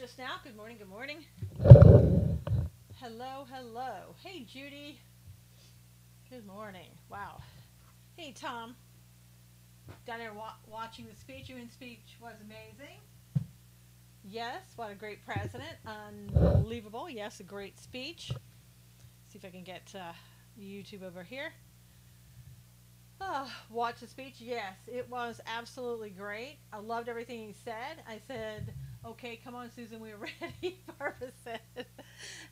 just now. Good morning, good morning. Hello, hello. Hey, Judy. Good morning. Wow. Hey, Tom. Down there watching the speech. Your speech was amazing. Yes, what a great president. Unbelievable. Yes, a great speech. See if I can get YouTube over here. Watch the speech. Yes, it was absolutely great. I loved everything he said. I said, okay, come on, Susan, we're ready. Barbara said,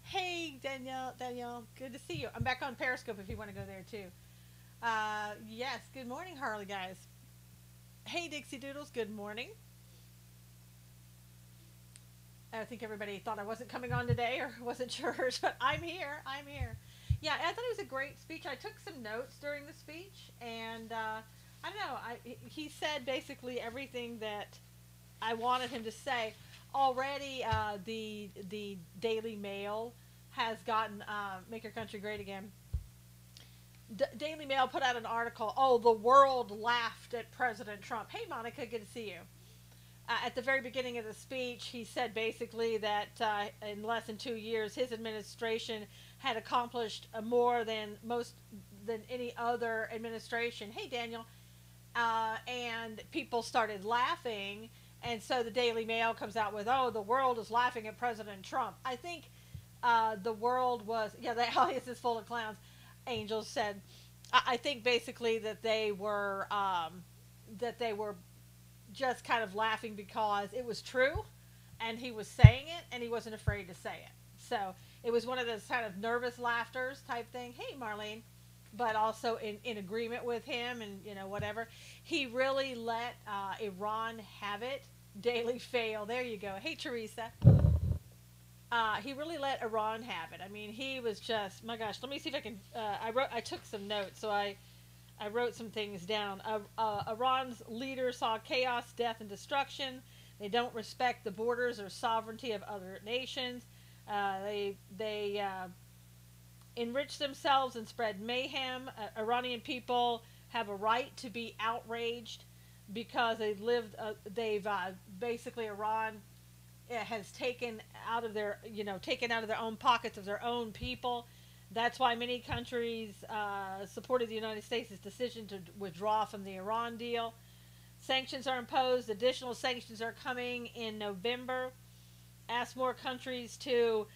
hey, Danielle, good to see you. I'm back on Periscope if you want to go there too. Yes, good morning, Harley, guys. Hey, Dixie Doodles, good morning. I think everybody thought I wasn't coming on today or wasn't sure, but I'm here. I'm here. Yeah, I thought it was a great speech. I took some notes during the speech, and I don't know. He said basically everything that I wanted him to say. Already, the Daily Mail has gotten "Make Your Country Great Again." Daily Mail put out an article. Oh, the world laughed at President Trump. Hey, Monica, good to see you. At the very beginning of the speech, he said basically that in less than 2 years, his administration had accomplished more than any other administration. Hey, Daniel, and people started laughing, and so the Daily Mail comes out with, "Oh, the world is laughing at President Trump." I think the world was, yeah, the audience is full of clowns. Angels said, I think basically that they were just kind of laughing because it was true and he was saying it and he wasn't afraid to say it. So it was one of those kind of nervous laughters type thing. Hey, Marlene. But also in agreement with him and, whatever. He really let Iran have it. Daily fail. There you go. Hey, Teresa. He really let Iran have it. I mean, he was just, my gosh, let me see if I can, I took some notes, so I wrote some things down. Iran's leaders saw chaos, death, and destruction. They don't respect the borders or sovereignty of other nations. They enrich themselves and spread mayhem. Iranian people have a right to be outraged because they've basically Iran has taken out of their own pockets of their own people. That's why many countries supported the United States' decision to withdraw from the Iran deal. Sanctions are imposed. Additional sanctions are coming in November. Ask more countries to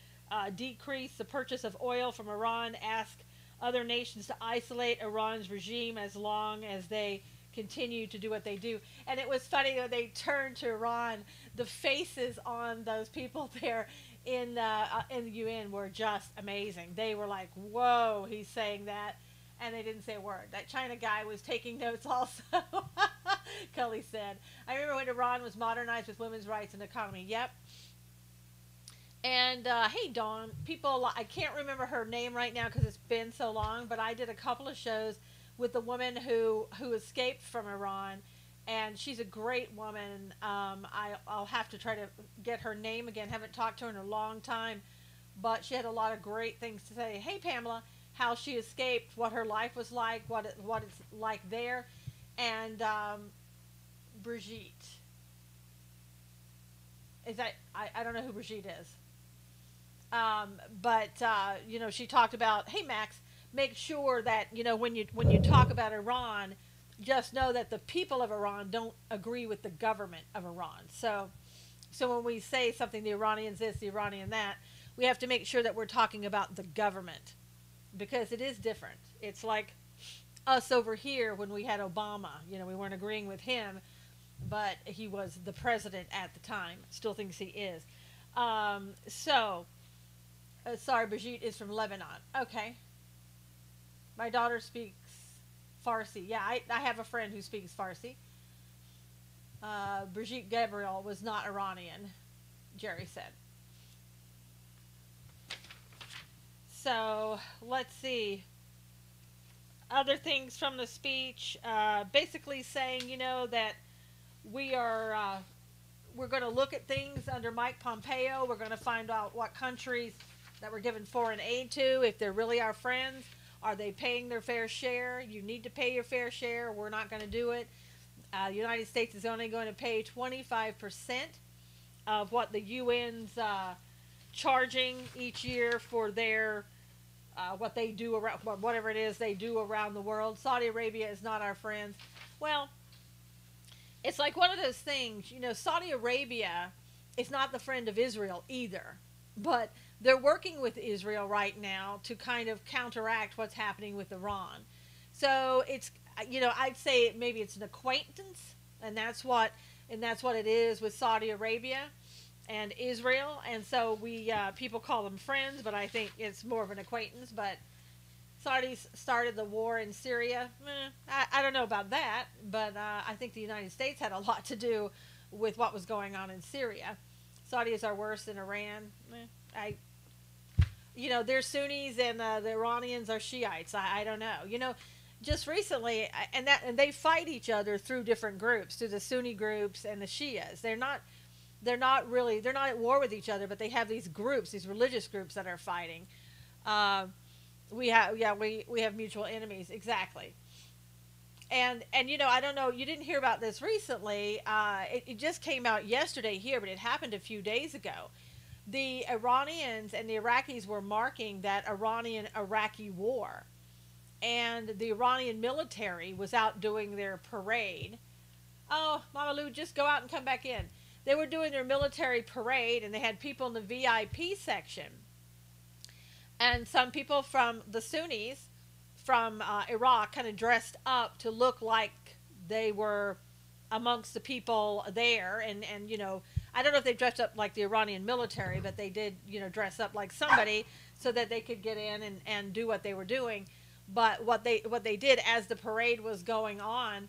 decrease the purchase of oil from Iran. Ask other nations to isolate Iran's regime as long as they continue to do what they do. And it was funny when they turned to Iran, the faces on those people there in the UN were just amazing. They were like, whoa, he's saying that. And they didn't say a word. That China guy was taking notes also. Cully said, I remember when Iran was modernized with women's rights and economy. Yep. And hey, Dawn, I can't remember her name right now because it's been so long, but I did a couple of shows with the woman who escaped from Iran, and she's a great woman. I'll have to try to get her name again. Haven't talked to her in a long time, but she had a lot of great things to say. Hey, Pamela, how she escaped, what her life was like, what it's like there, and Brigitte. Is that I don't know who Brigitte is. But she talked about, hey, Max, make sure that when you talk about Iran, just know that the people of Iran don't agree with the government of Iran. So when we say something, the Iranians this, the Iranian that, we have to make sure that we're talking about the government because it is different. It's like us over here when we had Obama. We weren't agreeing with him, but he was the president at the time. Still thinks he is. Sorry, Brigitte is from Lebanon. Okay. My daughter speaks Farsi. Yeah, I have a friend who speaks Farsi. Brigitte Gabriel was not Iranian, Jerry said. So, let's see. Other things from the speech. Basically saying, that we're going to look at things under Mike Pompeo. We're going to find out what countries that we're giving foreign aid to, if they're really our friends. Are they paying their fair share? You need to pay your fair share. We're not going to do it. The United States is only going to pay 25% of what the UN's charging each year for their what they do around whatever it is they do around the world. Saudi Arabia is not our friends. Well, it's like one of those things, you know, Saudi Arabia is not the friend of Israel either. But they're working with Israel right now to kind of counteract what's happening with Iran. So it's, you know, I'd say maybe it's an acquaintance, and that's what it is with Saudi Arabia and Israel. And so we people call them friends, but I think it's more of an acquaintance. But Saudis started the war in Syria. I don't know about that, but I think the United States had a lot to do with what was going on in Syria. Saudis are worse than Iran. You know, they're Sunnis and the Iranians are Shiites. I don't know. You know, just recently, and they fight each other through different groups, through the Sunni groups and the Shias. They're not at war with each other, but they have these groups, these religious groups that are fighting. We have mutual enemies, exactly. And you know, I don't know, you didn't hear about this recently. It just came out yesterday here, but it happened a few days ago. The Iranians and the Iraqis were marking that Iranian-Iraqi war. And the Iranian military was out doing their parade. Oh, Mama Lou, just go out and come back in. They were doing their military parade, and they had people in the VIP section. And some people from the Sunnis from Iraq kind of dressed up to look like they were amongst the people there. And you know, I don't know if they dressed up like the Iranian military, but they did, you know, dress up like somebody so that they could get in and do what they were doing. But what they did as the parade was going on,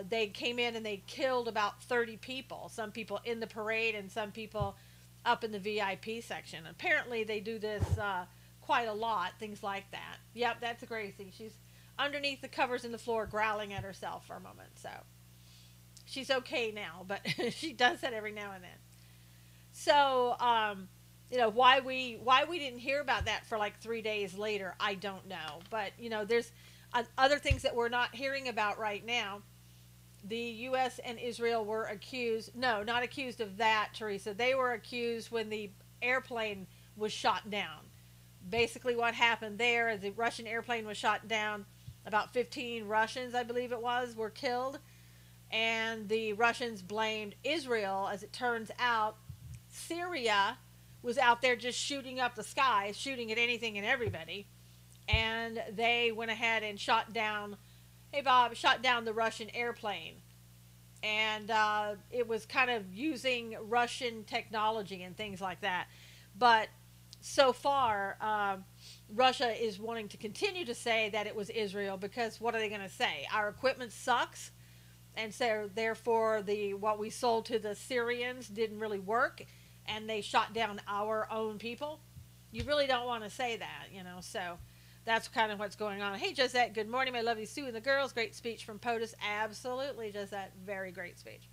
they came in and they killed about 30 people. Some people in the parade and some people up in the VIP section. Apparently they do this quite a lot, things like that. Yep, that's Gracie. She's underneath the covers in the floor growling at herself for a moment. So she's okay now, but she does that every now and then. So, you know, why we didn't hear about that for like 3 days later, I don't know. But, you know, there's other things that we're not hearing about right now. The U.S. and Israel were accused. No, not accused of that, Teresa. They were accused when the airplane was shot down. Basically what happened there is the Russian airplane was shot down. About 15 Russians, I believe it was, were killed. And the Russians blamed Israel. As it turns out, Syria was out there just shooting up the sky, shooting at anything and everybody. And they went ahead and shot down, hey Bob, shot down the Russian airplane. And it was kind of using Russian technology and things like that. But so far, Russia is wanting to continue to say that it was Israel, because what are they going to say? Our equipment sucks, and so therefore what we sold to the Syrians didn't really work, and they shot down our own people. You really don't want to say that, you know. So that's kind of what's going on. Hey, Josette, good morning, my lovely Sue and the girls. Great speech from POTUS. Absolutely, Josette, very great speech.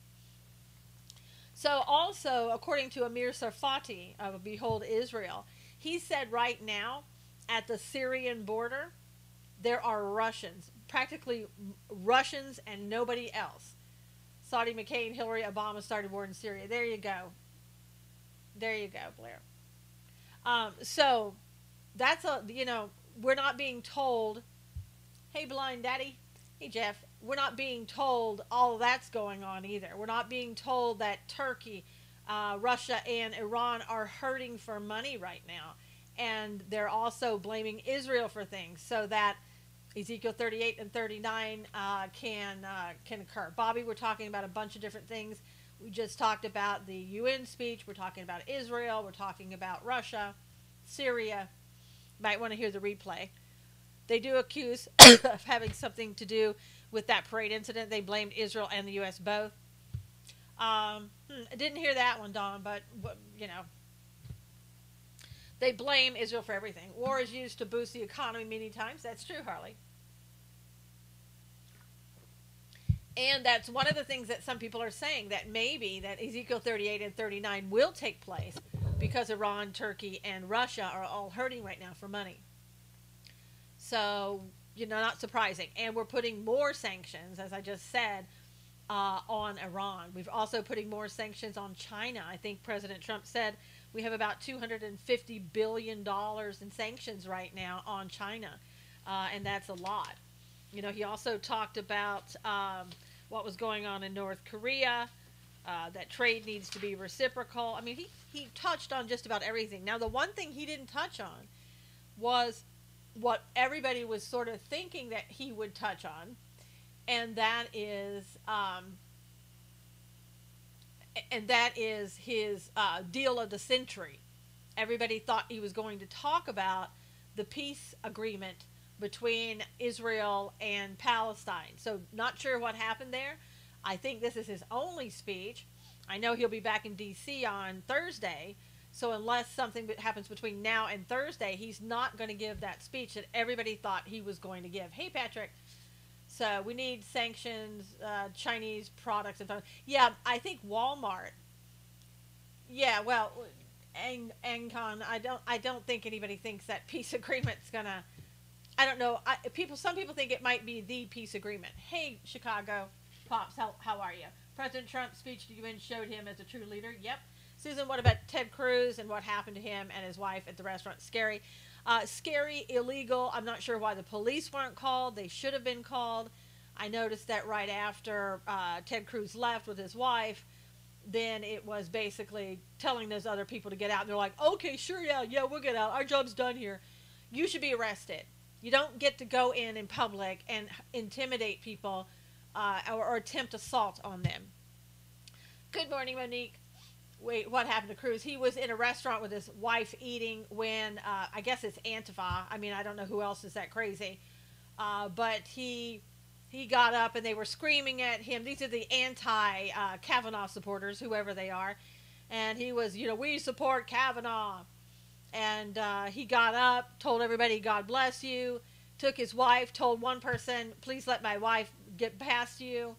So also, according to Amir Sarfati of Behold Israel, he said right now at the Syrian border, there are Russians, practically Russians and nobody else. Saudi, McCain, Hillary, Obama started war in Syria. There you go. There you go, Blair. So that's you know, we're not being told, hey, Blind Daddy, hey, Jeff, we're not being told all that's going on either. We're not being told that Turkey, Russia, and Iran are hurting for money right now. And they're also blaming Israel for things so that Ezekiel 38 and 39 can occur. Bobby, we're talking about a bunch of different things. We just talked about the UN speech. We're talking about Israel. We're talking about Russia, Syria. Might want to hear the replay. They do accuse of having something to do with that parade incident. They blamed Israel and the U.S. both. I didn't hear that one, Dawn, but, you know, they blame Israel for everything. War is used to boost the economy many times. That's true, Harley. And that's one of the things that some people are saying, that maybe that Ezekiel 38 and 39 will take place because Iran, Turkey, and Russia are all hurting right now for money. So, you know, not surprising. And we're putting more sanctions, as I just said, on Iran. We've also putting more sanctions on China. I think President Trump said we have about $250 billion in sanctions right now on China, and that's a lot. You know, he also talked about what was going on in North Korea, that trade needs to be reciprocal. I mean, he touched on just about everything. Now, the one thing he didn't touch on was what everybody was sort of thinking that he would touch on, and that is his deal of the century. Everybody thought he was going to talk about the peace agreement between Israel and Palestine. So not sure what happened there. I think this is his only speech. I know he'll be back in D.C. on Thursday. So unless something happens between now and Thursday, he's not going to give that speech that everybody thought he was going to give. Hey, Patrick. So we need sanctions, Chinese products. And yeah, I think Walmart. Yeah, well, Angcon, I don't think anybody thinks that peace agreement's gonna. I don't know. Some people think it might be the peace agreement. Hey, Chicago Pops, how are you? President Trump's speech to UN showed him as a true leader. Yep. Susan, what about Ted Cruz and what happened to him and his wife at the restaurant? Scary. Scary, illegal. I'm not sure why the police weren't called. They should have been called. I noticed that right after Ted Cruz left with his wife, then it was basically telling those other people to get out. And they're like, okay, sure, yeah, we'll get out. Our job's done here. You should be arrested. You don't get to go in public and intimidate people or attempt assault on them. Good morning, Monique. Wait, what happened to Cruz? He was in a restaurant with his wife eating when, I guess it's Antifa. I mean, I don't know who else is that crazy. But he got up and they were screaming at him. These are the anti-Kavanaugh supporters, whoever they are. And he was, we support Kavanaugh. And he got up, told everybody, God bless you. Took his wife, told one person, please let my wife get past you.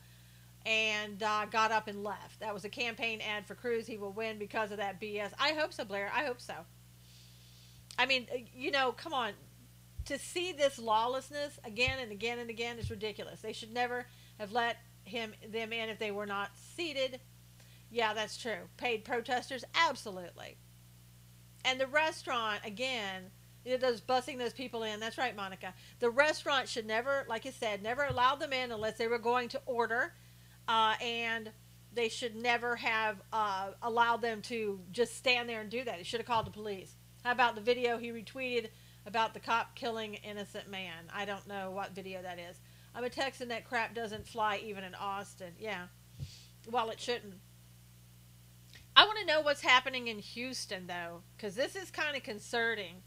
And got up and left. That was a campaign ad for Cruz. He will win because of that BS. I hope so, Blair. I hope so. I mean, come on. To see this lawlessness again and again and again is ridiculous. They should never have let them in if they were not seated. Yeah, that's true. Paid protesters? Absolutely. And the restaurant, again, those busing those people in. That's right, Monica. The restaurant should never, like I said, never allow them in unless they were going to order. And they should never have allowed them to just stand there and do that. They should have called the police. How about the video he retweeted about the cop killing innocent man? I don't know what video that is. I'm a Texan. That crap doesn't fly even in Austin. Yeah. Well, it shouldn't. I want to know what's happening in Houston, though, because this is kind of concerning.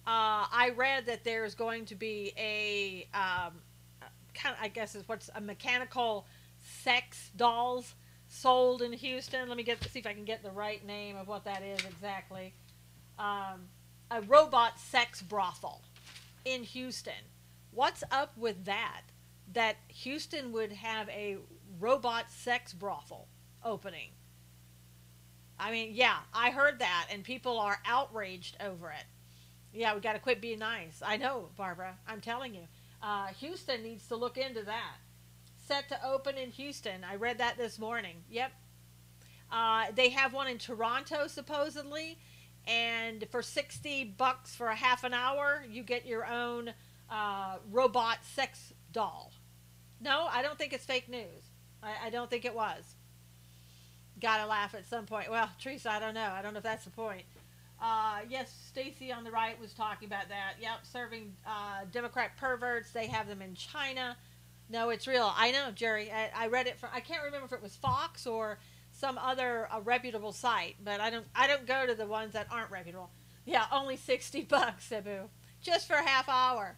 I read that there's going to be a kind of, I guess is what's a mechanical sex dolls sold in Houston. Let me see if I can get the right name of what that is exactly. A robot sex brothel in Houston. What's up with that? That Houston would have a robot sex brothel opening. I mean, yeah, I heard that, and people are outraged over it. Yeah, we got to quit being nice. I know, Barbara. I'm telling you. Houston needs to look into that. Set to open in Houston. I read that this morning. Yep. They have one in Toronto, supposedly. And for $60 for a half an hour, you get your own robot sex doll. No, I don't think it's fake news. I don't think it was. Gotta laugh at some point. Well, Teresa, I don't know. I don't know if that's the point. Yes, Stacy on the right was talking about that. Yep, serving Democrat perverts. They have them in China. No, it's real. I know, Jerry. I read it from. I can't remember if it was Fox or some other reputable site, but I don't go to the ones that aren't reputable. Yeah, only $60, Cebu, just for a half hour.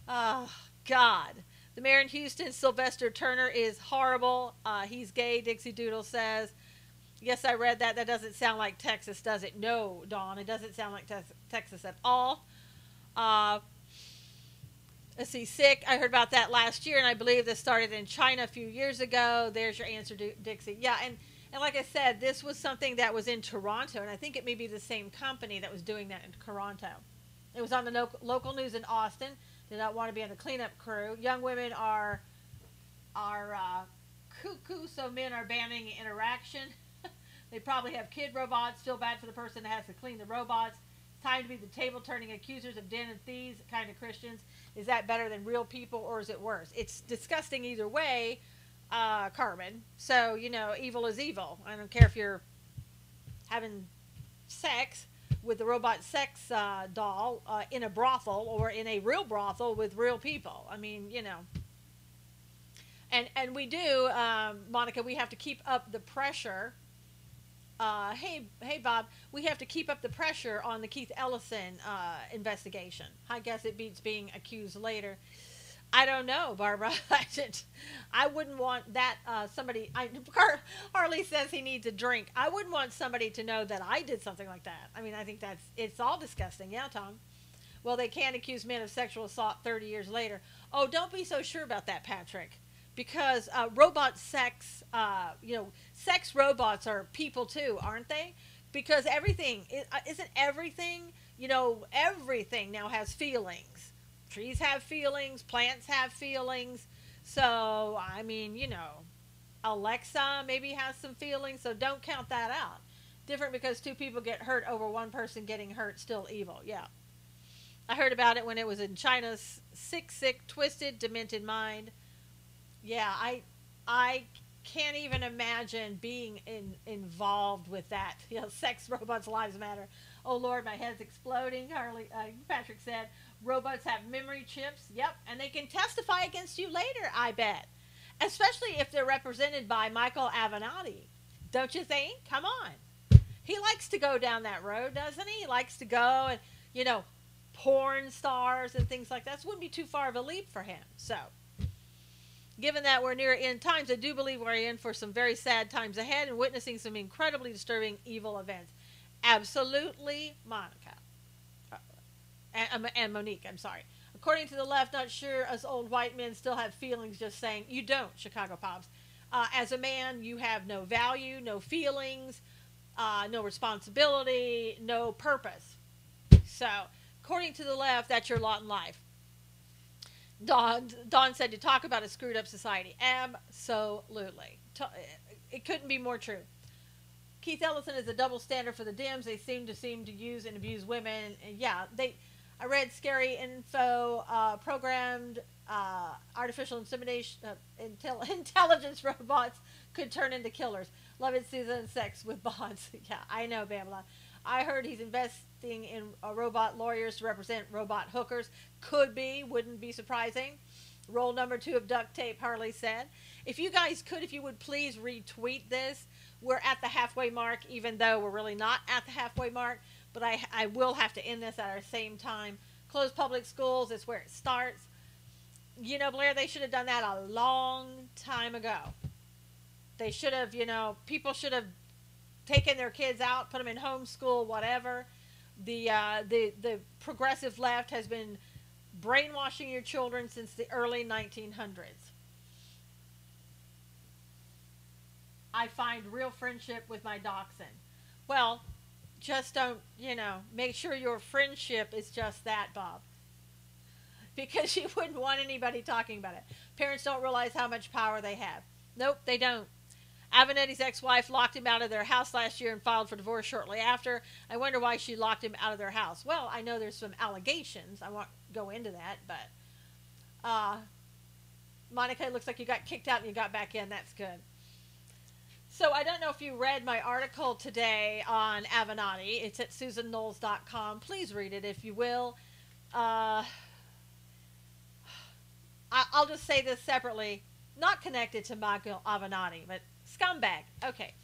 Oh God. The mayor in Houston, Sylvester Turner, is horrible. He's gay, Dixie Doodle says. Yes, I read that. That doesn't sound like Texas, does it? No, Dawn, it doesn't sound like Texas at all. Let's see, sick. I heard about that last year, and I believe this started in China a few years ago. There's your answer, Dixie. Yeah, and like I said, this was something that was in Toronto, and I think it may be the same company that was doing that in Toronto. It was on the local news in Austin. Did not want to be on the cleanup crew. Young women are cuckoo, so men are banning interaction. They probably have kid robots. Feel bad for the person that has to clean the robots. It's time to be the table turning accusers of den and thieves kind of Christians. Is that better than real people, or is it worse? It's disgusting either way, Carmen. So, evil is evil. I don't care if you're having sex with the robot sex doll in a brothel or in a real brothel with real people. I mean, And we do, Monica, we have to keep up the pressure. Hey, Bob, we have to keep up the pressure on the Keith Ellison investigation. I guess it beats being accused later. I don't know, Barbara. I wouldn't want that somebody. Harley says he needs a drink. I wouldn't want somebody to know that I did something like that. I mean, I think it's all disgusting. Yeah, Tom. Well, they can't accuse men of sexual assault 30 years later. Oh, don't be so sure about that, Patrick. Because robot sex, sex robots are people too, aren't they? Because everything, isn't everything, everything now has feelings. Trees have feelings, plants have feelings. So, I mean, Alexa maybe has some feelings, so don't count that out. Different because two people get hurt over one person getting hurt, still evil. Yeah. I heard about it when it was in China's sick, twisted, demented mind. Yeah, I can't even imagine being involved with that. Sex robots, lives matter. Oh Lord, my head's exploding. Patrick said robots have memory chips. Yep, and they can testify against you later, I bet. Especially if they're represented by Michael Avenatti. Don't you think? Come on. He likes to go down that road, doesn't he? He likes to go and, porn stars and things like that. This wouldn't be too far of a leap for him. So, given that we're near end times, I do believe we're in for some very sad times ahead and witnessing some incredibly disturbing evil events. Absolutely, Monica. And Monique, I'm sorry. According to the left, not sure us old white men still have feelings, just saying, you don't, Chicago Pops. As a man, you have no value, no feelings, no responsibility, no purpose. So, according to the left, that's your lot in life. Dawn said to talk about a screwed up society. Absolutely. It couldn't be more true. Keith Ellison is a double standard for the Dems. They seem to use and abuse women. And yeah, I read scary info, programmed artificial intelligence robots could turn into killers. Love it, Susan. Sex with bonds. Yeah, I know, Babylon. I heard he's investing in robot lawyers to represent robot hookers. Could be, wouldn't be surprising. Roll number 2 of duct tape, Harley said. If you guys could, if you would please retweet this. We're at the halfway mark, even though we're really not at the halfway mark. But I will have to end this at our same time. Close public schools, it's where it starts. Blair, they should have done that a long time ago. They should have, people should have taken their kids out, put them in homeschool, whatever. The progressive left has been brainwashing your children since the early 1900s. I find real friendship with my dachshund. Well, just don't, make sure your friendship is just that, Bob. Because you wouldn't want anybody talking about it. Parents don't realize how much power they have. Nope, they don't. Avenetti's ex-wife locked him out of their house last year and filed for divorce shortly after. I wonder why she locked him out of their house. Well, I know there's some allegations. I won't go into that, but Monica, it looks like you got kicked out and you got back in. That's good. So I don't know if you read my article today on Avenatti. It's at susanknowles.com. Please read it if you will. I'll just say this separately. Not connected to Michael Avenatti, but scumbag. Okay.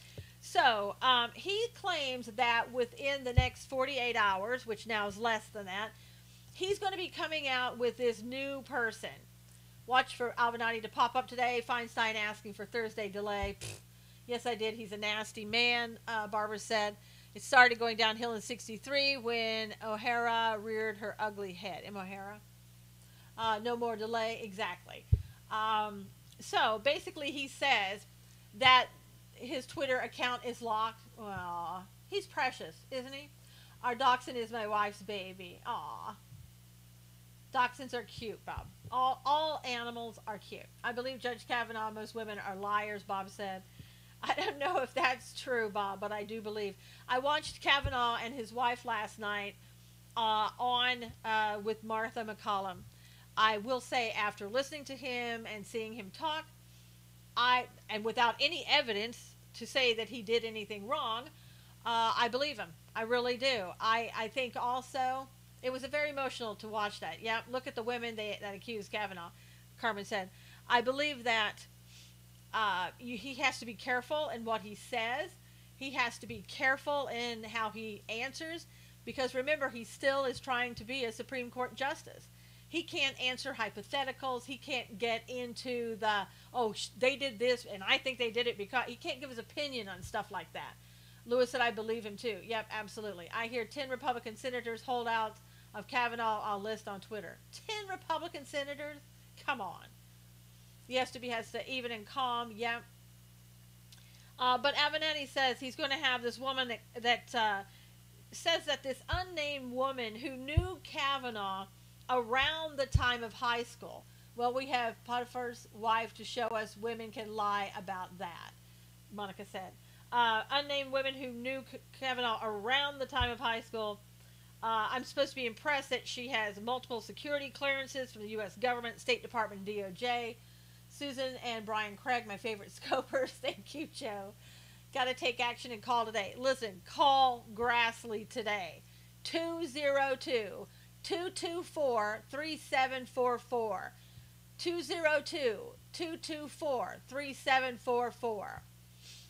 So he claims that within the next 48 hours, which now is less than that, he's going to be coming out with this new person. Watch for Avenatti to pop up today. Feinstein asking for Thursday delay. Pfft. Yes, I did. He's a nasty man, Barbara said. It started going downhill in 63 when O'Hara reared her ugly head. Am O'Hara? No more delay. Exactly. So basically he says that his Twitter account is locked. Well, he's precious, isn't he? Our dachshund is my wife's baby. Aw. Dachshunds are cute, Bob. All animals are cute. I believe Judge Kavanaugh, most women are liars, Bob said. I don't know if that's true, Bob, but I do believe. I watched Kavanaugh and his wife last night on with Martha McCallum. I will say, after listening to him and seeing him talk, and without any evidence to say that he did anything wrong, I believe him. I really do. I think also it was very emotional to watch that. Yeah, look at the women that accused Kavanaugh, Carmen said. I believe that he has to be careful in what he says. He has to be careful in how he answers, because remember, he still is trying to be a Supreme Court justice. He can't answer hypotheticals. He can't get into the, oh, they did this and I think they did it because, he can't give his opinion on stuff like that. Lewis said, I believe him too. Yep, absolutely. I hear 10 Republican senators holdouts of Kavanaugh I'll list on Twitter. 10 Republican senators? Come on. Has to even and calm. Yep. But Avenatti says he's going to have this woman that says that this unnamed woman who knew Kavanaugh around the time of high school. Well, we have Potiphar's wife to show us women can lie about that, Monica said. Unnamed women who knew Kavanaugh around the time of high school. I'm supposed to be impressed that she has multiple security clearances from the U.S. government, State Department, and DOJ. Susan and Brian Craig, my favorite scopers. Thank you, Joe. Got to take action and call today. Listen, call Grassley today. 202-224-3744. 202-224-3744.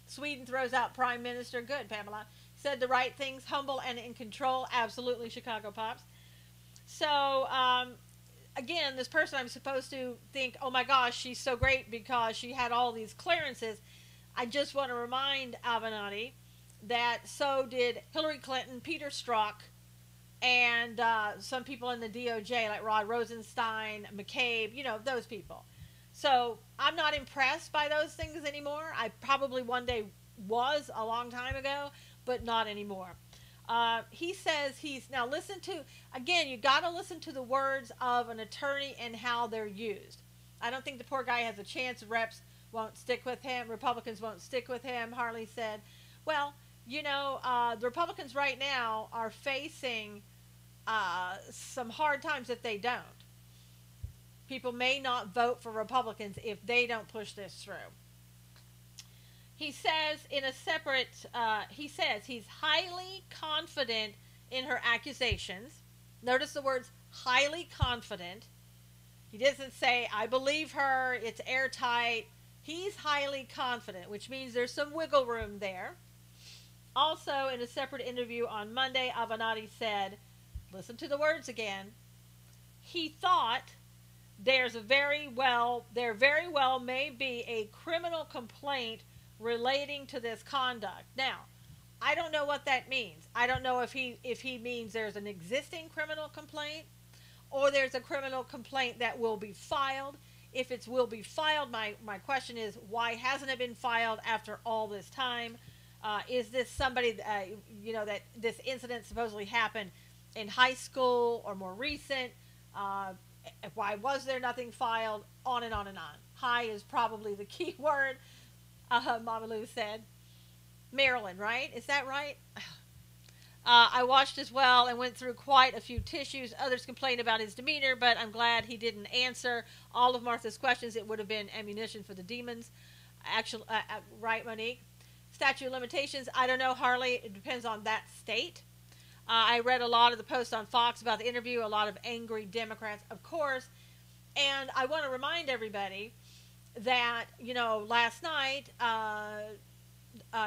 Sweden throws out Prime Minister. Good, Pamela. Said the right things, humble and in control. Absolutely, Chicago Pops. So, again, this person I'm supposed to think, oh my gosh, she's so great because she had all these clearances. I just want to remind Avenatti that so did Hillary Clinton, Peter Strzok, and some people in the DOJ like Rod Rosenstein, McCabe, those people. So I'm not impressed by those things anymore. I probably one day was a long time ago, but not anymore. He says now listen to, again, you got to listen to the words of an attorney and how they're used. I don't think the poor guy has a chance. Reps won't stick with him. Republicans won't stick with him, Harley said. Well, the Republicans right now are facing some hard times if they don't. People may not vote for Republicans if they don't push this through. He says in a separate, he says he's highly confident in her accusations. Notice the words highly confident. He doesn't say, I believe her, it's airtight. He's highly confident, which means there's some wiggle room there. Also, in a separate interview on Monday, Avenatti said, listen to the words again, he thought there very well may be a criminal complaint relating to this conduct. Now, I don't know what that means. I don't know if he means there's an existing criminal complaint or there's a criminal complaint that will be filed. If it will be filed, my question is, why hasn't it been filed after all this time? Is this somebody, that this incident supposedly happened in high school or more recent? Why was there nothing filed? On and on and on. High is probably the key word, Mama Lou said. Maryland, right? Is that right? I watched as well and went through quite a few tissues. Others complained about his demeanor, but I'm glad he didn't answer all of Martha's questions. It would have been ammunition for the demons. Actually, right, Monique? Statute of limitations, I don't know, Harley. It depends on that state. I read a lot of the posts on Fox about the interview, a lot of angry Democrats, of course. And I want to remind everybody that, last night,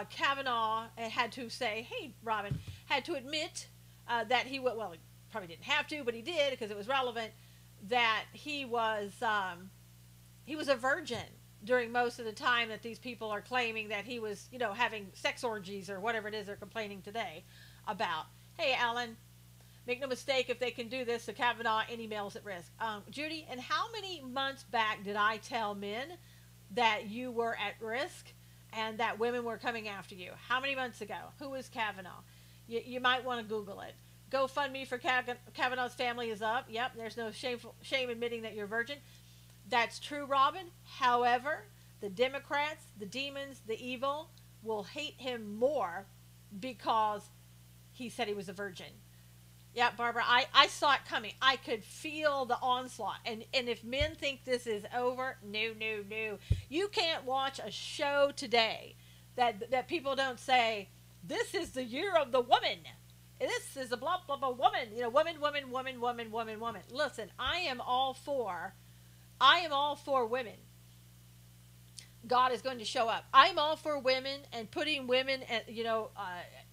Kavanaugh had to say, hey, Robin, had to admit that he probably didn't have to, but he did because it was relevant, that he was a virgin during most of the time that these people are claiming that he was, having sex orgies or whatever it is they're complaining today about. Hey, Alan, make no mistake, if they can do this to Kavanaugh, any male's at risk. Judy, and how many months back did I tell men that you were at risk and that women were coming after you? How many months ago? Who is Kavanaugh? You might want to Google it. GoFundMe for Kavanaugh's family is up. Yep, there's no shame admitting that you're a virgin. That's true, Robin. However, the Democrats, the demons, the evil will hate him more because he said he was a virgin. Yeah, Barbara, I saw it coming. I could feel the onslaught. And if men think this is over, no, no, no. You can't watch a show today that people don't say, this is the year of the woman. This is a blah, blah, blah woman. You know, woman, woman, woman, woman, woman, woman. Listen, I am all for women. God is going to show up. I'm all for women and putting women,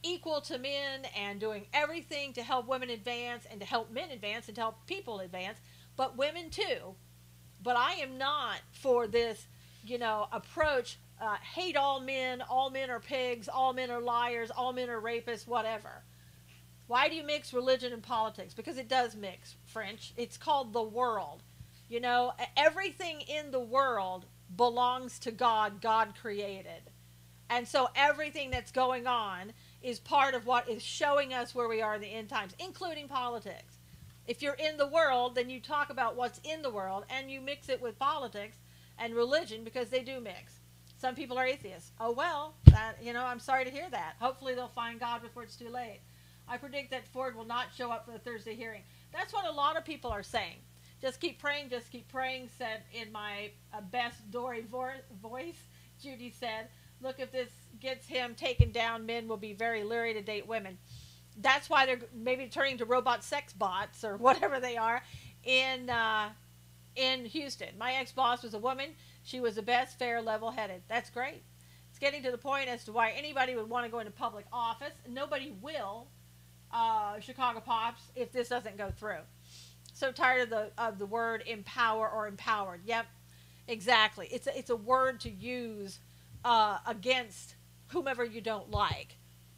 equal to men and doing everything to help women advance and to help men advance and to help people advance, but women too. But I am not for this, approach, hate all men are pigs, all men are liars, all men are rapists, whatever. Why do you mix religion and politics? Because it does mix, French. It's called the world. Everything in the world belongs to God. God created. And so everything that's going on is part of what is showing us where we are in the end times, including politics. If you're in the world, then you talk about what's in the world and you mix it with politics and religion because they do mix. Some people are atheists. Oh, well, I'm sorry to hear that. Hopefully they'll find God before it's too late. I predict that Ford will not show up for the Thursday hearing. That's what a lot of people are saying. Just keep praying, said in my best Dory voice. Judy said, look, if this gets him taken down, men will be very leery to date women. That's why they're maybe turning to robot sex bots or whatever they are in Houston. My ex-boss was a woman. She was the best, fair, level-headed. That's great. It's getting to the point as to why anybody would want to go into public office. Nobody will, Chicago Pops, if this doesn't go through. So tired of the word empower or empowered. Yep, exactly. It's a word to use against whomever you don't like.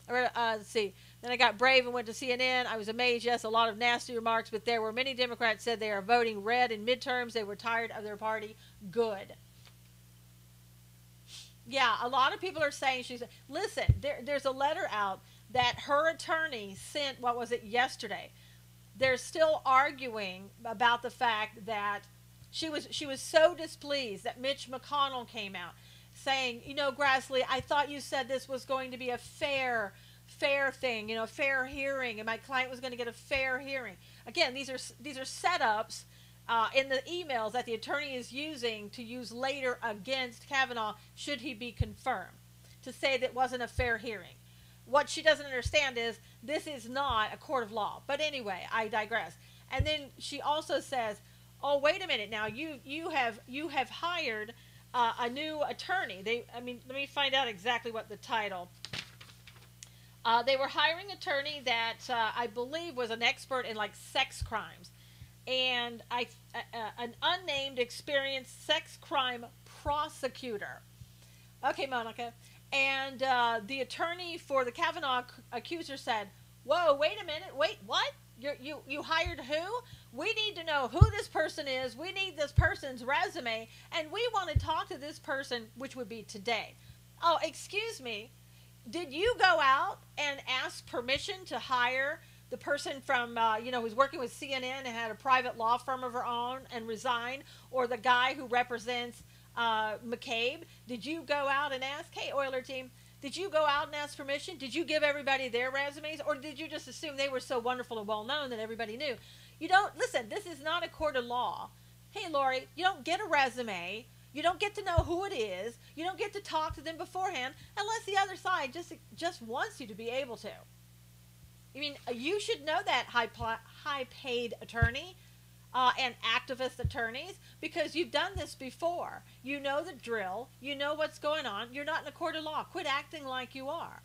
Let's see. Then I got brave and went to CNN. I was amazed. Yes, a lot of nasty remarks, but there were many Democrats said they are voting red in midterms. They were tired of their party. Good. Yeah, a lot of people are saying listen. There's a letter out that her attorney sent. What was it, yesterday? They're still arguing about the fact that she was so displeased that Mitch McConnell came out saying, Grassley, I thought you said this was going to be a fair thing, fair hearing, and my client was going to get a fair hearing. Again, these are setups in the emails that the attorney is using to use later against Kavanaugh should he be confirmed, to say that it wasn't a fair hearing. What she doesn't understand is this is not a court of law. But anyway, I digress. And then she also says, "Oh, wait a minute now. You have hired a new attorney." Let me find out exactly what the title. They were hiring an attorney that I believe was an expert in sex crimes, and an unnamed experienced sex crime prosecutor. Okay, Monica. And the attorney for the Kavanaugh accuser said, "Whoa, wait a minute. Wait, what? You hired who? We need to know who this person is. We need this person's resume. And we want to talk to this person," which would be today. "Oh, excuse me. Did you go out and ask permission to hire the person from, who's working with CNN and had a private law firm of her own and resigned? Or the guy who represents McCabe? Did you go out and ask, hey, Oiler team, did you go out and ask permission? Did you give everybody their resumes? Or did you just assume they were so wonderful and well known that everybody knew?" Listen, this is not a court of law. Hey, Lori, you don't get a resume. You don't get to know who it is. You don't get to talk to them beforehand unless the other side just wants you to be able to. You should know that, high-paid attorney. And activist attorneys, because you've done this before. You know the drill. You know what's going on. You're not in a court of law. Quit acting like you are.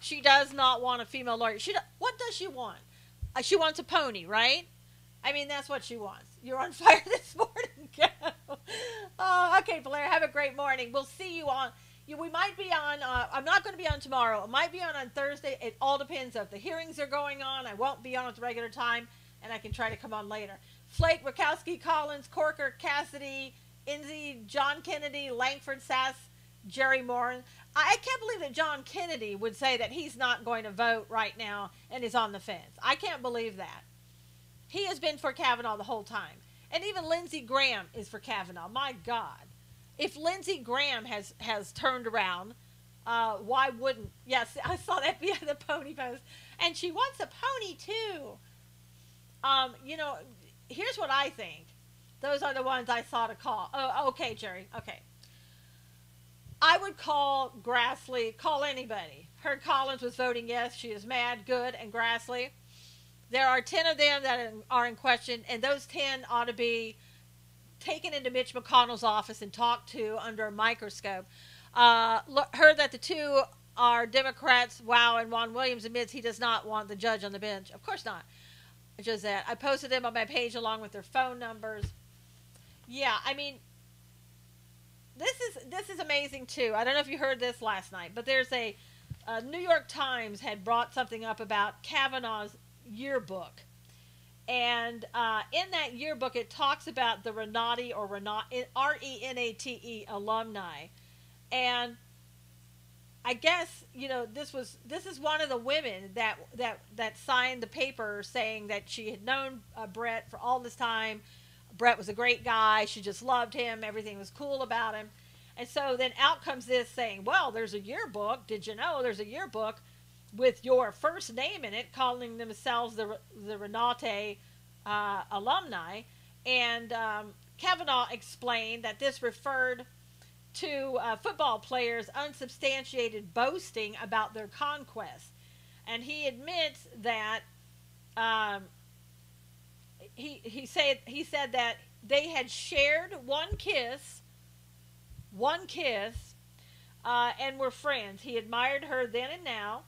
She does not want a female lawyer. What does she want? She wants a pony, right? That's what she wants. You're on fire this morning. Okay, Blair, have a great morning. We'll see you on... We might be on, I'm not going to be on tomorrow. I might be on Thursday. It all depends if the hearings are going on. I won't be on at the regular time, and I can try to come on later. Flake, Rakowski, Collins, Corker, Cassidy, Inzi, John Kennedy, Langford, Sass, Jerry Moore. I can't believe that John Kennedy would say that he's not going to vote right now and is on the fence. I can't believe that. He has been for Kavanaugh the whole time. And even Lindsey Graham is for Kavanaugh. My God. If Lindsey Graham has turned around, why wouldn't? Yes, I saw that via the pony post. And she wants a pony too. You know, here's what I think. Those are the ones I saw to call. Oh, okay, Jerry. Okay. I would call Grassley, call anybody. Heard Collins was voting yes. She is mad, good, and Grassley. There are 10 of them that are in question, and those 10 ought to be taken into Mitch McConnell's office and talked to under a microscope. Heard that the two are Democrats. Wow, and Juan Williams admits he does not want the judge on the bench. Of course not. Just that. I posted them on my page along with their phone numbers. Yeah, I mean, this is amazing too. I don't know if you heard this last night, but there's a New York Times had brought something up about Kavanaugh's yearbook, and in that yearbook it talks about the Renati or Renate alumni, and I guess this is one of the women that signed the paper saying that she had known Brett for all this time. Brett was a great guy. She just loved him. Everything was cool about him. And so then out comes this saying, well, there's a yearbook. Did you know there's a yearbook with your first name in it, calling themselves the Renate alumni? And Kavanaugh explained that this referred to football players' unsubstantiated boasting about their conquest. And he admits that he said that they had shared one kiss, and were friends. He admired her then and now,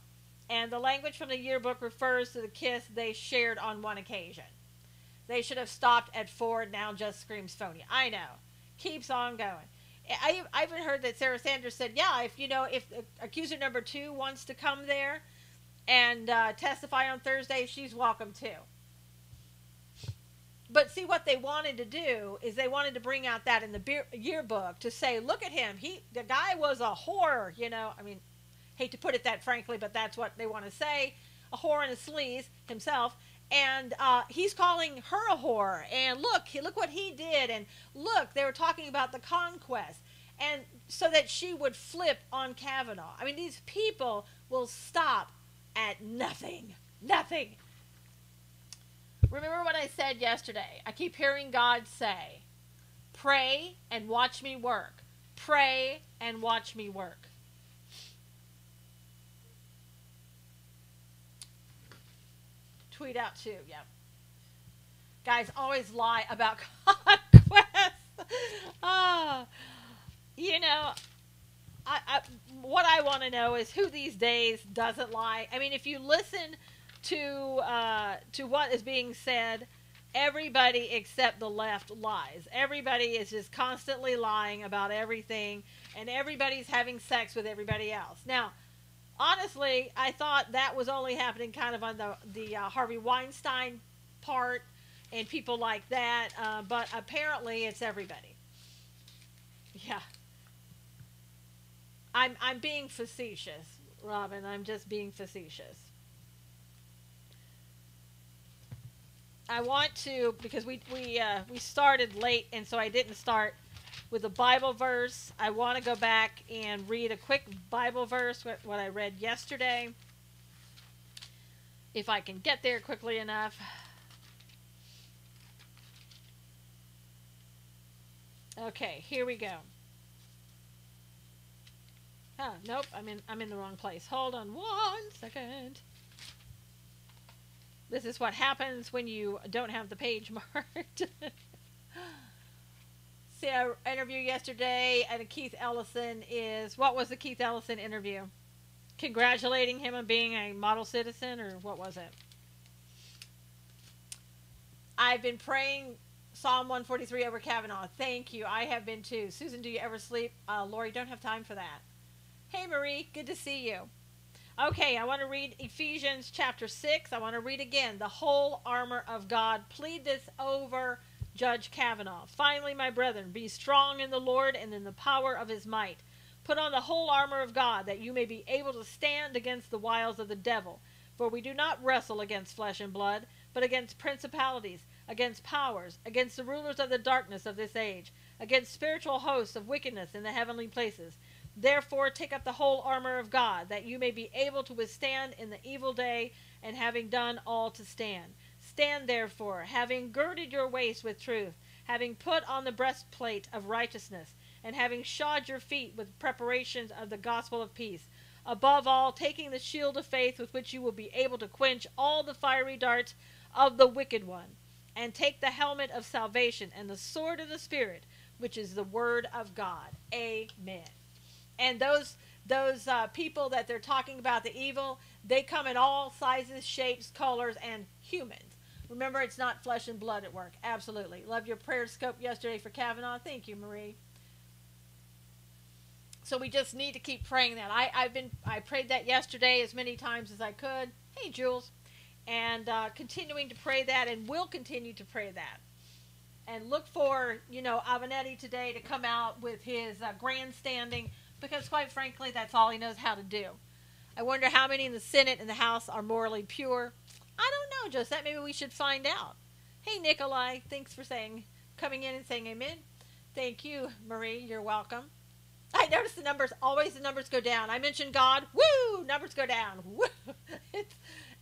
and the language from the yearbook refers to the kiss they shared on one occasion. They should have stopped at 4, now just screams phony. I know. Keeps on going. I even heard that Sarah Sanders said, yeah, if accuser number 2 wants to come there and testify on Thursday, she's welcome too. But see, what they wanted to do is they wanted to bring out that in the yearbook to say, look at him. The guy was a whore, I mean, hate to put it that frankly, but that's what they want to say. A whore and a sleaze himself. And he's calling her a whore. And look what he did. And look, they were talking about the conquest. And so that she would flip on Kavanaugh. I mean, these people will stop at nothing. Nothing. Remember what I said yesterday. I keep hearing God say, pray and watch me work. Pray and watch me work. Tweet out too, yep. Guys always lie about conquest. What I want to know is who these days doesn't lie. I mean, if you listen to what is being said, everybody except the left lies. Everybody is just constantly lying about everything, and everybody's having sex with everybody else. Now, honestly, I thought that was only happening kind of on the Harvey Weinstein part and people like that, but apparently it's everybody. Yeah. I'm being facetious, Robin. I'm just being facetious. I want to, because we started late, and so I didn't start with a Bible verse. I want to go back and read a quick Bible verse, what I read yesterday, if I can get there quickly enough. Okay, here we go. Oh, nope, I'm in the wrong place. Hold on 1 second. This is what happens when you don't have the page marked. See, our interview yesterday and Keith Ellison what was the Keith Ellison interview? Congratulating him on being a model citizen, or what was it? I've been praying Psalm 143 over Kavanaugh. Thank you. I have been too. Susan, do you ever sleep? Lori, don't have time for that. Hey, Marie, good to see you. Okay, I want to read Ephesians chapter 6. I want to read again the whole armor of God. Plead this over Judge Kavanaugh. Finally, my brethren, be strong in the Lord and in the power of his might. Put on the whole armor of God, that you may be able to stand against the wiles of the devil. For we do not wrestle against flesh and blood, but against principalities, against powers, against the rulers of the darkness of this age, against spiritual hosts of wickedness in the heavenly places. Therefore take up the whole armor of God, that you may be able to withstand in the evil day, and having done all to stand. Stand therefore, having girded your waist with truth, having put on the breastplate of righteousness, and having shod your feet with preparations of the gospel of peace. Above all, taking the shield of faith, with which you will be able to quench all the fiery darts of the wicked one. And take the helmet of salvation and the sword of the Spirit, which is the word of God. Amen. And those people that they're talking about, the evil, they come in all sizes, shapes, colors, and humans. Remember, it's not flesh and blood at work. Absolutely. Love your prayer scope yesterday for Kavanaugh. Thank you, Marie. So we just need to keep praying that. I prayed that yesterday as many times as I could. Hey, Jules. And continuing to pray that, and will continue to pray that. And look for, Avenatti today to come out with his grandstanding, because quite frankly, that's all he knows how to do. I wonder how many in the Senate and the House are morally pure. I don't know, Josette. Maybe we should find out. Hey, Nikolai, thanks for coming in and saying amen. Thank you, Marie. You're welcome. I notice the numbers go down. I mentioned God. Woo! Numbers go down. Woo!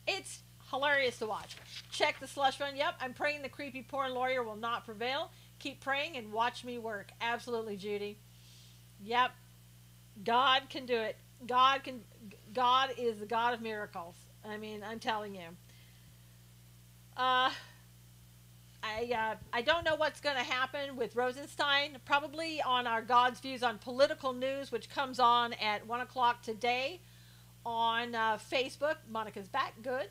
It's hilarious to watch. Check the slush fund. Yep, I'm praying the creepy porn lawyer will not prevail. Keep praying and watch me work. Absolutely, Judy. Yep. God can do it. God is the God of miracles. I mean, I'm telling you. I don't know what's going to happen with Rosenstein. Probably on our God's Views on Political News, which comes on at 1 o'clock today on Facebook. Monica's back. Good.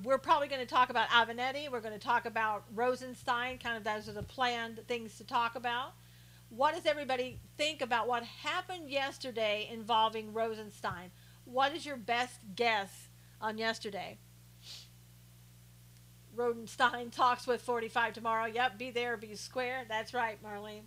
We're probably going to talk about Avenatti. We're going to talk about Rosenstein. Kind of those are the planned things to talk about. What does everybody think about what happened yesterday involving Rosenstein? What is your best guess on yesterday? Rosenstein talks with 45 tomorrow. Yep, be there, be square. That's right, Marlene.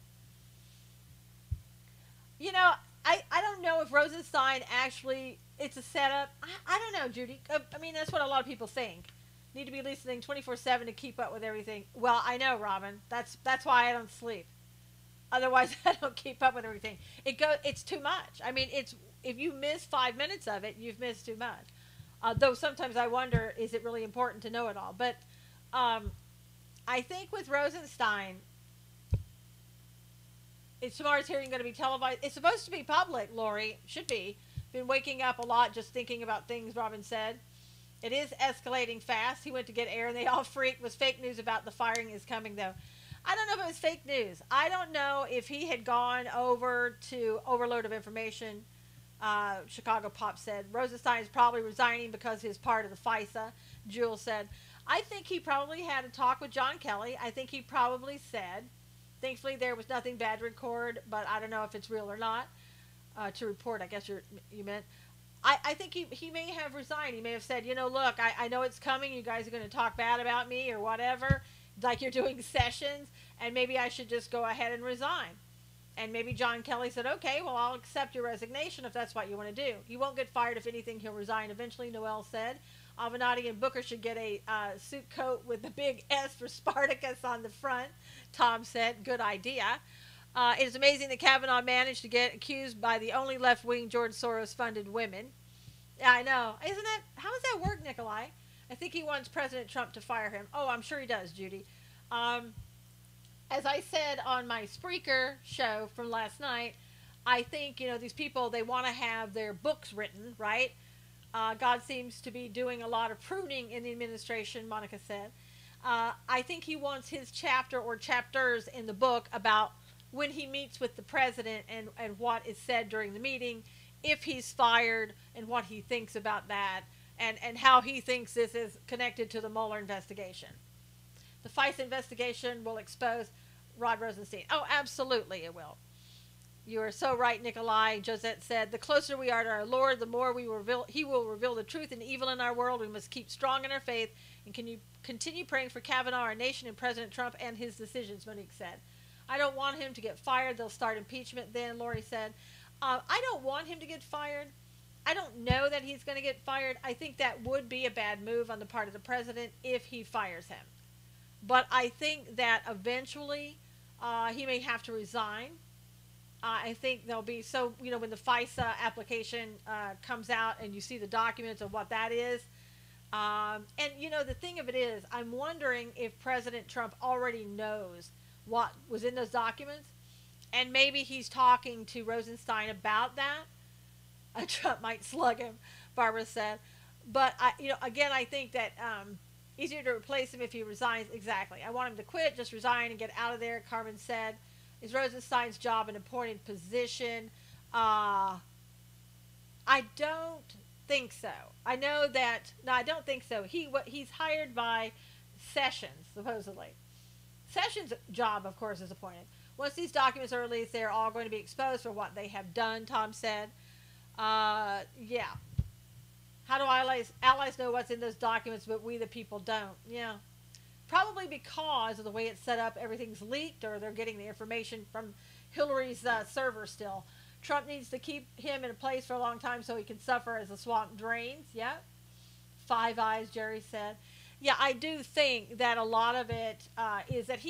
I don't know if Rosenstein actually, it's a setup. I don't know, Judy. I mean, that's what a lot of people think. Need to be listening 24/7 to keep up with everything. Well, I know, Robin. That's why I don't sleep. Otherwise, I don't keep up with everything. It's too much. I mean, if you miss 5 minutes of it, you've missed too much. Though sometimes I wonder, is it really important to know it all? But I think with Rosenstein, tomorrow's hearing going to be televised. It's supposed to be public, Lori. Should be. Been waking up a lot just thinking about things Robin said. It is escalating fast. He went to get air and they all freaked. Was fake news about the firing is coming, though. I don't know if it was fake news. I don't know if he had gone over to overload of information. Chicago Pop said Rosenstein is probably resigning because he's part of the FISA. Jules said, I think he probably had a talk with John Kelly. I think he probably said, thankfully there was nothing bad to record, but I don't know if it's real or not. To report, I guess you meant. I think he may have resigned. He may have said, look, I know it's coming. You guys are going to talk bad about me or whatever, like you're doing sessions, and maybe I should just go ahead and resign. And maybe John Kelly said, okay, well, I'll accept your resignation if that's what you want to do. He won't get fired. If anything, he'll resign eventually, Noel said. Avenatti and Booker should get a suit coat with the big S for Spartacus on the front, Tom said. Good idea. It is amazing that Kavanaugh managed to get accused by the only left-wing George Soros-funded women. Yeah, I know. How does that work, Nikolai? I think he wants President Trump to fire him. Oh, I'm sure he does, Judy. As I said on my Spreaker show from last night, I think, these people, they want to have their books written, right? God seems to be doing a lot of pruning in the administration, Monica said. I think he wants his chapter or chapters in the book about when he meets with the president and what is said during the meeting, if he's fired and what he thinks about that, and how he thinks this is connected to the Mueller investigation. The FISA investigation will expose Rod Rosenstein. Oh, absolutely it will. You are so right, Nikolai. Josette said, the closer we are to our Lord, the more he will reveal the truth and evil in our world. We must keep strong in our faith and continue praying for Kavanaugh, our nation, and President Trump and his decisions, Monique said. I don't want him to get fired. They'll start impeachment then, Lori said. I don't want him to get fired. I don't know that he's going to get fired. I think that would be a bad move on the part of the president if he fires him. But I think that eventually he may have to resign. I think there'll be, so, when the FISA application comes out and you see the documents of what that is. And, the thing of it is, I'm wondering if President Trump already knows what was in those documents. And maybe he's talking to Rosenstein about that. Trump might slug him, Barbara said. But, again, I think that easier to replace him if he resigns. Exactly. I want him to quit, just resign and get out of there, Carmen said. Is Rosenstein's job an appointed position? I don't think so. I don't think so. He's hired by Sessions, supposedly. Sessions' job, of course, is appointed. Once these documents are released, they are all going to be exposed for what they have done, Tom said. Yeah. How do allies know what's in those documents, but we the people don't? Yeah. Probably because of the way it's set up, everything's leaked, or they're getting the information from Hillary's server still. Trump needs to keep him in a place for a long time so he can suffer as the swamp drains. Yeah. Five eyes, Jerry said. Yeah, I do think that a lot of it is that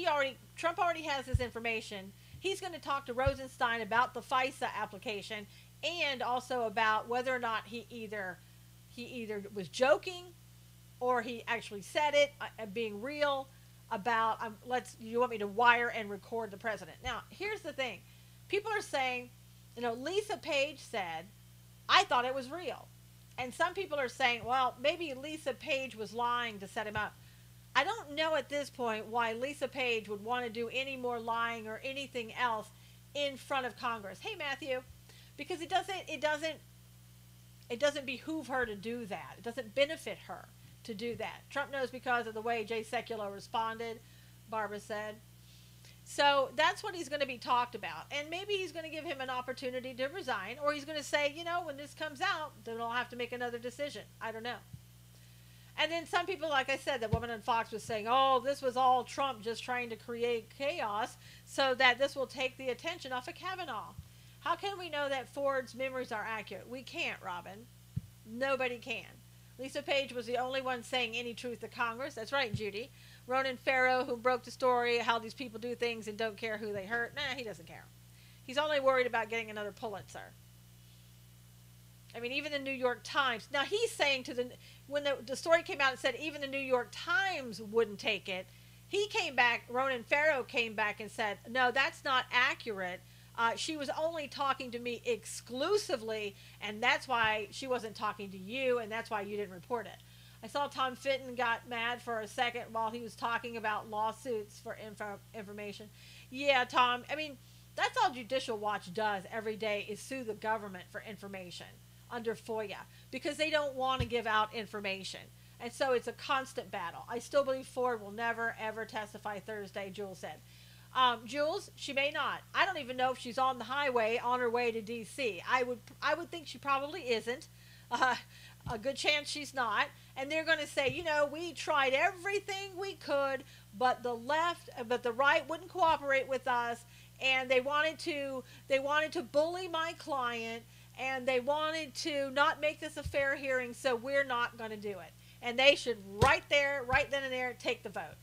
Trump already has this information. He's going to talk to Rosenstein about the FISA application and also about whether or not he either was joking or he actually said it, being real about, you want me to wire and record the president. Now, here's the thing. People are saying, Lisa Page said, I thought it was real. And some people are saying, well, maybe Lisa Page was lying to set him up. I don't know at this point why Lisa Page would want to do any more lying or anything else in front of Congress. Hey, Matthew, because it doesn't behoove her to do that. It doesn't benefit her to do that. Trump knows because of the way Jay Sekulow responded, Barbara said. So that's what he's going to be talked about. And maybe he's going to give him an opportunity to resign, or he's going to say, when this comes out, then I'll have to make another decision. I don't know. And then some people, like I said, the woman on Fox was saying, oh, this was all Trump just trying to create chaos so that this will take the attention off of Kavanaugh. How can we know that Ford's memories are accurate? We can't, Robin. Nobody can. Lisa Page was the only one saying any truth to Congress. That's right, Judy. Ronan Farrow, who broke the story, how these people do things and don't care who they hurt. Nah, he doesn't care. He's only worried about getting another Pulitzer. I mean, even the New York Times. Now, he's saying when the story came out and said even the New York Times wouldn't take it, he came back, Ronan Farrow came back and said, no, that's not accurate. She was only talking to me exclusively, and that's why she wasn't talking to you, and that's why you didn't report it. I saw Tom Fitton got mad for a second while he was talking about lawsuits for information. Yeah, Tom, I mean, that's all Judicial Watch does every day is sue the government for information under FOIA because they don't want to give out information. And so it's a constant battle. I still believe Ford will never, ever testify Thursday, Jules said. Jules, she may not. I don't even know if she's on the highway on her way to D.C. I would think she probably isn't. A good chance she's not. And they're going to say, we tried everything we could, but the right wouldn't cooperate with us, and they wanted to bully my client, and they wanted to not make this a fair hearing, so we're not going to do it. And they should right then and there, take the vote.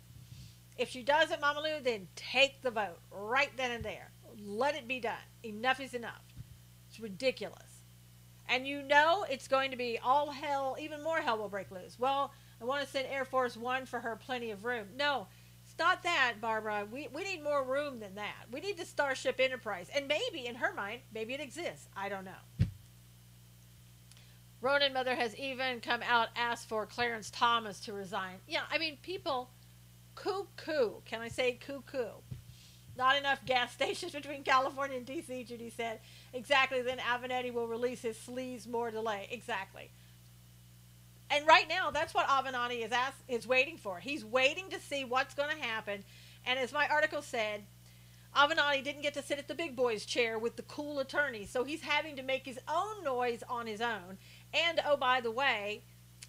If she doesn't, Mama Lou, then take the vote right then and there. Let it be done. Enough is enough. It's ridiculous. And it's going to be all hell, even more hell will break loose. Well, I want to send Air Force One for her plenty of room. No, it's not that, Barbara. We need more room than that. We need the Starship Enterprise. And maybe, in her mind, maybe it exists. I don't know. Ronan Mother has even come out, asked for Clarence Thomas to resign. Yeah, I mean, people... Cuckoo. Can I say cuckoo? Not enough gas stations between California and D.C., Judy said. Exactly. Then Avenatti will release his sleeves more delay. Exactly. And right now, that's what Avenatti is waiting for. He's waiting to see what's going to happen. And as my article said, Avenatti didn't get to sit at the big boy's chair with the cool attorney, so he's having to make his own noise on his own. And, oh, by the way,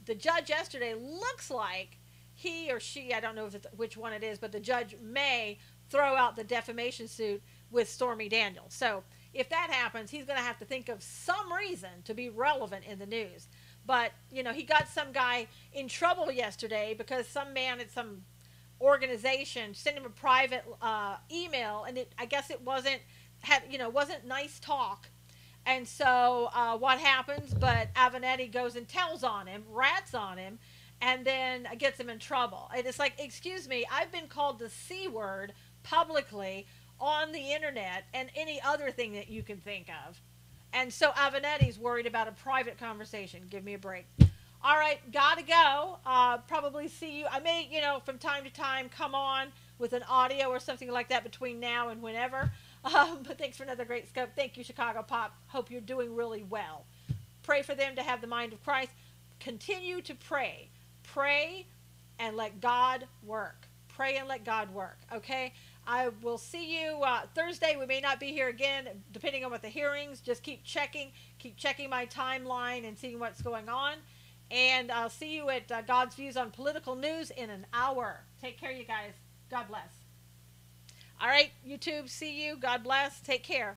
the judge yesterday looks like he or she, I don't know which one it is, but the judge may throw out the defamation suit with Stormy Daniels. So if that happens, he's going to have to think of some reason to be relevant in the news. But, he got some guy in trouble yesterday because some man at some organization sent him a private email, and I guess it wasn't nice talk. And so what happens? But Avenatti goes and tells on him, rats on him, and then gets him in trouble. And it's like, excuse me, I've been called the C word publicly on the internet and any other thing that you can think of. And so Avenatti's worried about a private conversation. Give me a break. All right, gotta go. Probably see you. I may, from time to time come on with an audio or something like that between now and whenever. But thanks for another great scope. Thank you, Chicago Pop. Hope you're doing really well. Pray for them to have the mind of Christ. Continue to pray. Pray and let God work. Pray and let God work. Okay? I will see you Thursday. We may not be here again, depending on what the hearings. Just keep checking my timeline and seeing what's going on. And I'll see you at God's Views on Political News in an hour. Take care, you guys. God bless. All right, YouTube, see you. God bless. Take care.